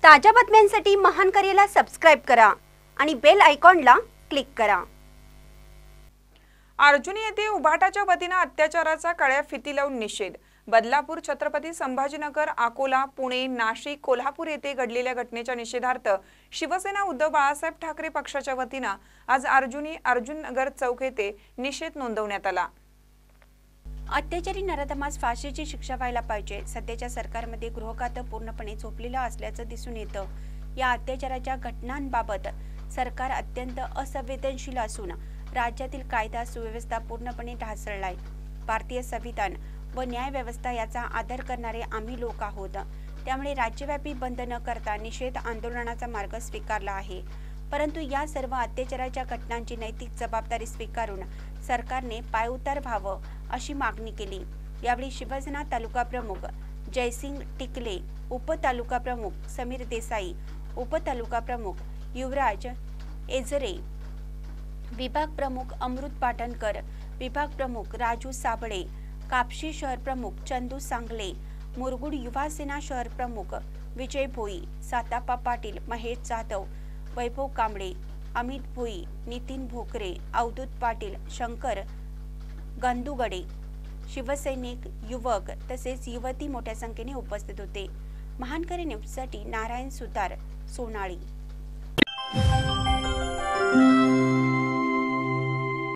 ताज्या बातम्यांसाठी महान करेला सबस्क्राइब करा आणि बेल आयकॉनला क्लिक करा। अर्जुनी येथे उभाटाच्या वतीने अत्याचाराचा काळ्या फिती लावून निषेध। बदलापूर, छत्रपती संभाजीनगर, अकोला, पुणे, नाशिक, कोल्हापूर येथे घडलेल्या घटनेच्या निषेधार्थ शिवसेना उद्धव बाळासाहेब ठाकरे पक्षाच्या वतीने आज अर्जुन नगर चौक येथे निषेध नोंदवण्यात आला। अत्याचारी नराधमास फाशीची शिक्षा व्हायला पाहिजे। सध्याच्या सरकारमध्ये गृहखातं पूर्णपणे झोपलेलं असल्याचं दिसून येतं। या अत्याचाराच्या घटनांबाबत सरकार अत्यंत असंवेदनशील असून राज्यातील कायदा सुव्यवस्था पूर्णपणे ढासळलाय। भारतीय संविधान व न्याय व्यवस्था याचा आदर करणारे आम्ही लोक आहोत। त्यामुळे राज्यव्यापी बंद न करता निषेध आंदोलनाचा मार्ग स्वीकारला आहे। परंतु या सर्व अत्याचाराच्या घटनांची नैतिक जबाबदारी स्वीकारून सरकारने पायउतार व्हावं अशी मागणी केली। यावेळी शिवसेना तालुका प्रमुख जयसिंग टिकले, उपतालुका प्रमुख समीर देसाई, उपतालुका प्रमुख युवराज एजरे, विभाग प्रमुख अमृत पाटणकर, विभाग प्रमुख राजू साबळे, कापशी शहर प्रमुख चंदू सांगले, मुरगुड युवा सेना शहर प्रमुख विजय भोई, सातापा पाटील, महेश जाधव, वैभव कांबळे, अमित भोई, नितीन भोकरे, अवधूत पाटील, शंकर गंदुगडे, शिवसैनिक, युवक तसेच युवती मोठ्या संख्येने उपस्थित होते। महानकरी न्यूजसाठी नारायण सुतार, सोनाळी।